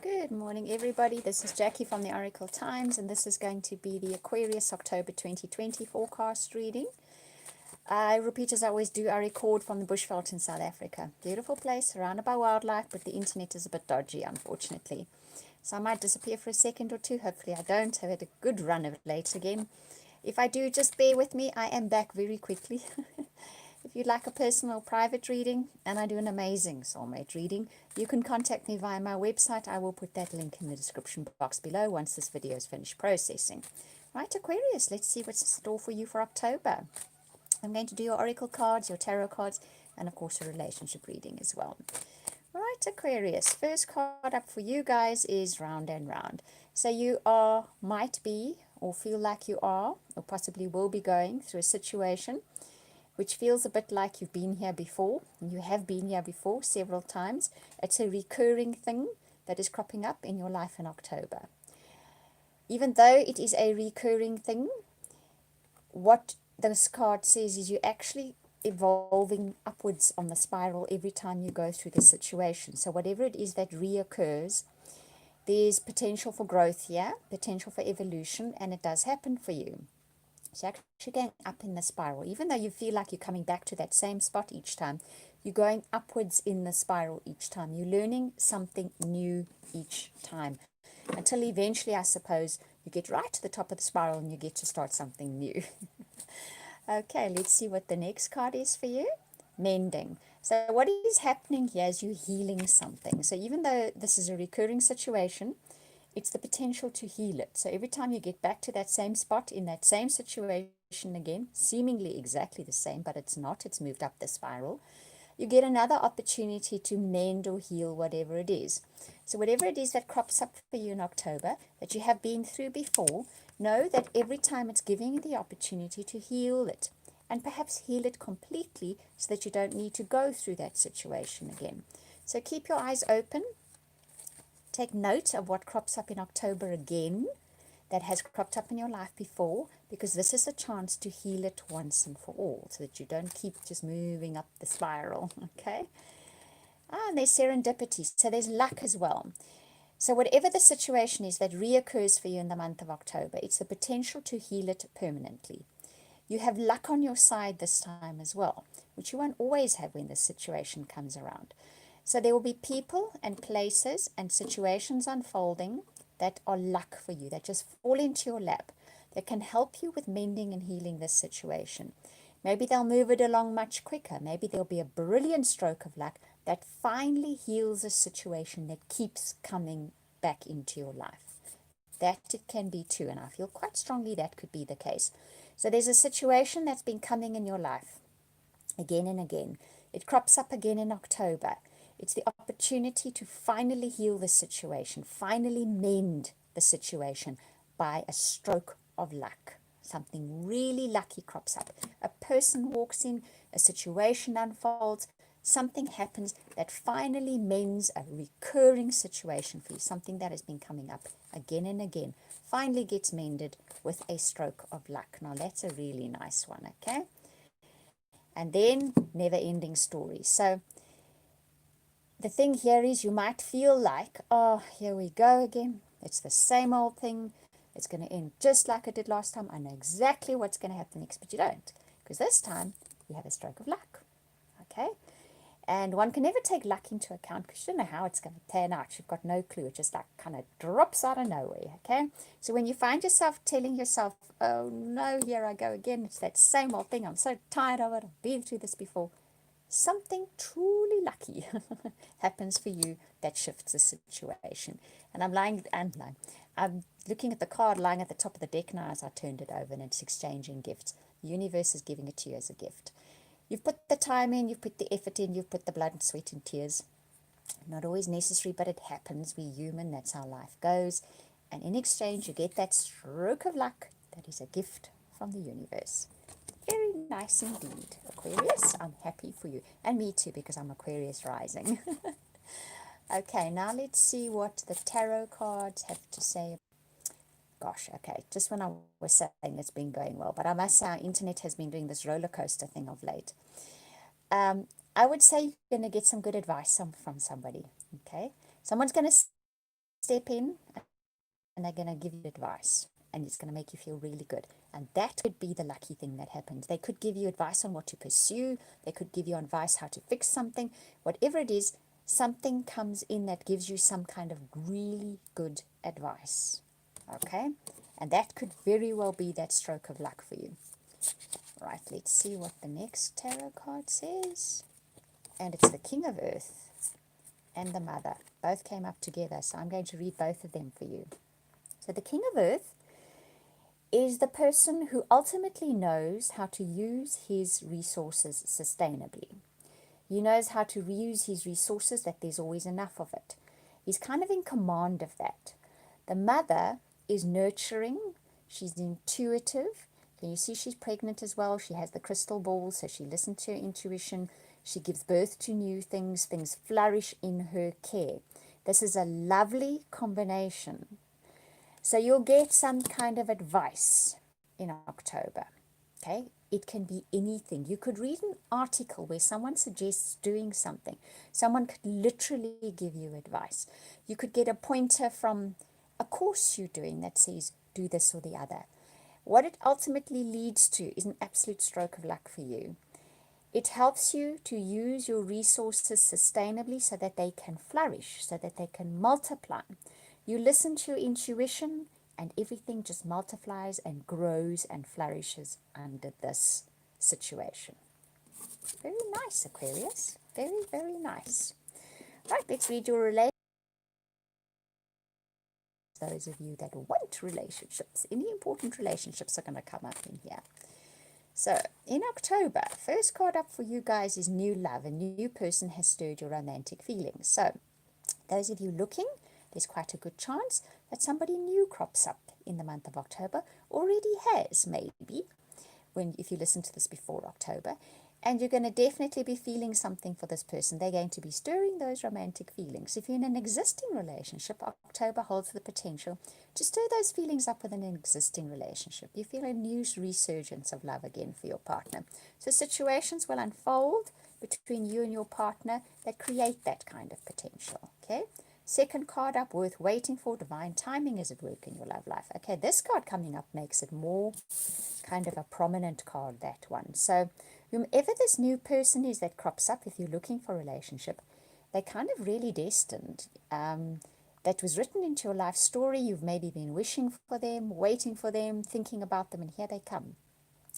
Good morning, everybody. This is Jackie from the Oracle Times, and this is going to be the Aquarius October 2020 forecast reading. I repeat, as I always do, I record from the Bushveld in South Africa. Beautiful place, surrounded by wildlife, but the internet is a bit dodgy, unfortunately. So I might disappear for a second or two. Hopefully I don't. I've had a good run of it late again. If I do, just bear with me. I am back very quickly. If you'd like a personal private reading, and I do an amazing soulmate reading, you can contact me via my website. I will put that link in the description box below once this video is finished processing. Right, Aquarius, let's see what's in store for you for October. I'm going to do your oracle cards, your tarot cards, and of course a relationship reading as well. Right, Aquarius, first card up for you guys is round and round. So you might be, or feel like you are, or possibly will be going through a situation which feels a bit like you've been here before. You have been here before several times. It's a recurring thing that is cropping up in your life in October. Even though it is a recurring thing, what this card says is you're actually evolving upwards on the spiral every time you go through the situation. So whatever it is that reoccurs, there's potential for growth here, potential for evolution, and it does happen for you. So actually going up in the spiral, even though you feel like you're coming back to that same spot each time, you're going upwards in the spiral each time. You're learning something new each time until eventually, I suppose, you get right to the top of the spiral and you get to start something new. Okay, let's see what the next card is for you. Mending. So what is happening here is you're healing something. So even though this is a recurring situation, it's the potential to heal it. So every time you get back to that same spot in that same situation again, seemingly exactly the same, but it's not, it's moved up the spiral, you get another opportunity to mend or heal whatever it is. So whatever it is that crops up for you in October that you have been through before, know that every time it's giving you the opportunity to heal it, and perhaps heal it completely so that you don't need to go through that situation again. So keep your eyes open. Take note of what crops up in October again that has cropped up in your life before, because this is a chance to heal it once and for all so that you don't keep just moving up the spiral, okay? And there's serendipity, so there's luck as well. So whatever the situation is that reoccurs for you in the month of October, it's the potential to heal it permanently. You have luck on your side this time as well, which you won't always have when this situation comes around. So there will be people and places and situations unfolding that are luck for you, that just fall into your lap, that can help you with mending and healing this situation. Maybe they'll move it along much quicker. Maybe there'll be a brilliant stroke of luck that finally heals a situation that keeps coming back into your life. That it can be too, and I feel quite strongly that could be the case. So there's a situation that's been coming in your life again and again. It crops up again in October. It's the opportunity to finally heal the situation, finally mend the situation by a stroke of luck. Something really lucky crops up. A person walks in, a situation unfolds, something happens that finally mends a recurring situation for you, something that has been coming up again and again, finally gets mended with a stroke of luck. Now that's a really nice one, okay? And then never-ending stories. So the thing here is you might feel like, oh, here we go again. It's the same old thing. It's going to end just like it did last time. I know exactly what's going to happen next, but you don't. Because this time, you have a stroke of luck. Okay? And one can never take luck into account because you don't know how it's going to pan out. You've got no clue. It just like kind of drops out of nowhere. Okay? So when you find yourself telling yourself, oh no, here I go again. It's that same old thing. I'm so tired of it. I've been through this before. Something truly lucky happens for you that shifts the situation. And I'm looking at the card lying at the top of the deck now as I turned it over, and it's exchanging gifts. The universe is giving it to you as a gift. You've put the time in, you've put the effort in, you've put the blood and sweat and tears. Not always necessary, but it happens. We're human, that's how life goes. And in exchange, you get that stroke of luck that is a gift from the universe. Very nice indeed, Aquarius. I'm happy for you. And me too, because I'm Aquarius rising. Okay, now let's see what the tarot cards have to say. Gosh, okay, just when I was saying it's been going well, but I must say our internet has been doing this roller coaster thing of late. I would say you're going to get some good advice from somebody, okay? Someone's going to step in and they're going to give you advice, and it's going to make you feel really good. And that could be the lucky thing that happens. They could give you advice on what to pursue. They could give you advice how to fix something. Whatever it is, something comes in that gives you some kind of really good advice. Okay? And that could very well be that stroke of luck for you. Right, let's see what the next tarot card says. And it's the King of Earth and the Mother. Both came up together, so I'm going to read both of them for you. So the King of Earth is the person who ultimately knows how to use his resources sustainably. He knows how to reuse his resources, that there's always enough of it. He's kind of in command of that. The Mother is nurturing. She's intuitive. Can you see she's pregnant as well? She has the crystal ball, so she listens to her intuition. She gives birth to new things. Things flourish in her care. This is a lovely combination. So you'll get some kind of advice in October, okay? It can be anything. You could read an article where someone suggests doing something. Someone could literally give you advice. You could get a pointer from a course you're doing that says, do this or the other. What it ultimately leads to is an absolute stroke of luck for you. It helps you to use your resources sustainably so that they can flourish, so that they can multiply. You listen to your intuition and everything just multiplies and grows and flourishes under this situation. Very nice, Aquarius. Very, very nice. Right, let's read your relationship. Those of you that want relationships, any important relationships are going to come up in here. So, in October, first card up for you guys is new love. A new person has stirred your romantic feelings. So, those of you looking, there's quite a good chance that somebody new crops up in the month of October. Already has, maybe, if you listen to this before October. And you're going to definitely be feeling something for this person. They're going to be stirring those romantic feelings. If you're in an existing relationship, October holds the potential to stir those feelings up within an existing relationship. You feel a new resurgence of love again for your partner. So situations will unfold between you and your partner that create that kind of potential. Okay. Second card up, worth waiting for. Divine timing is at work in your love life. Okay, this card coming up makes it more kind of a prominent card, that one. So whomever this new person is that crops up, if you're looking for a relationship, they're kind of really destined. That was written into your life story. You've maybe been wishing for them, waiting for them, thinking about them, and here they come.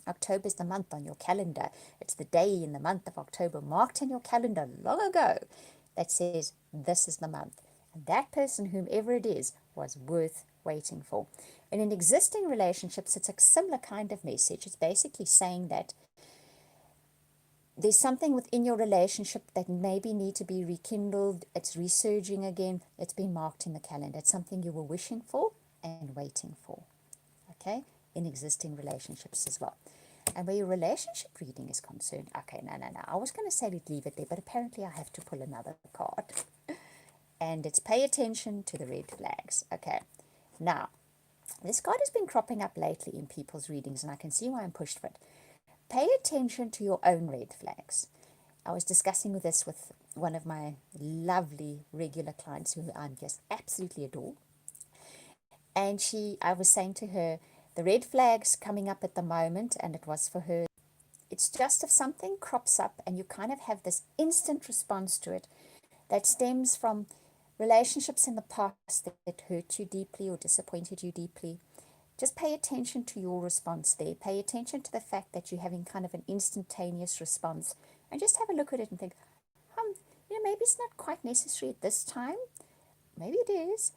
October is the month on your calendar. It's the day in the month of October marked in your calendar long ago that says this is the month. And that person, whomever it is, was worth waiting for. And in existing relationships, it's a similar kind of message. It's basically saying that there's something within your relationship that maybe need to be rekindled. It's resurging again. It's been marked in the calendar. It's something you were wishing for and waiting for. Okay? In existing relationships as well. And where your relationship reading is concerned, okay, no. I was going to say we'd leave it there, but apparently I have to pull another card. And it's pay attention to the red flags. Okay, now, this card has been cropping up lately in people's readings, and I can see why I'm pushed for it. Pay attention to your own red flags. I was discussing this with one of my lovely regular clients who I just absolutely adore. And I was saying to her, the red flags coming up at the moment, and it was for her, it's just if something crops up and you kind of have this instant response to it that stems from relationships in the past that hurt you deeply or disappointed you deeply. Just pay attention to your response there. Pay attention to the fact that you're having kind of an instantaneous response, and just have a look at it and think, maybe it's not quite necessary at this time. Maybe it is,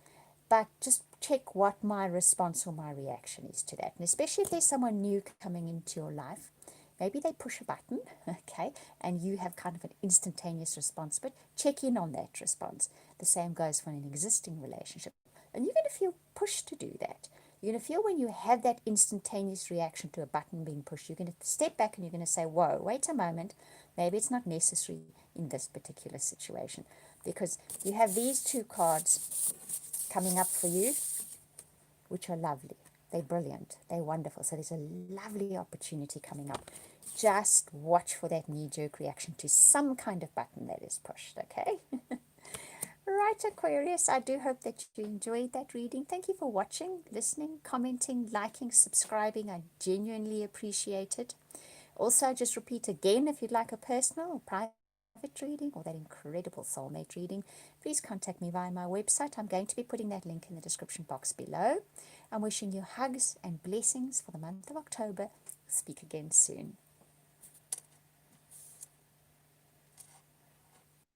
but just check what my response or my reaction is to that. And especially if there's someone new coming into your life, maybe they push a button, okay, and you have kind of an instantaneous response, but check in on that response. The same goes for an existing relationship. And you're going to feel pushed to do that. You're going to feel when you have that instantaneous reaction to a button being pushed, you're going to step back and you're going to say, whoa, wait a moment, maybe it's not necessary in this particular situation. Because you have these two cards coming up for you, which are lovely. They're brilliant. They're wonderful. So there's a lovely opportunity coming up. Just watch for that knee-jerk reaction to some kind of button that is pushed, okay? right, Aquarius, I do hope that you enjoyed that reading. Thank you for watching, listening, commenting, liking, subscribing. I genuinely appreciate it. Also, just repeat again, if you'd like a personal or private reading or that incredible soulmate reading, please contact me via my website. I'm going to be putting that link in the description box below. I'm wishing you hugs and blessings for the month of October. Speak again soon.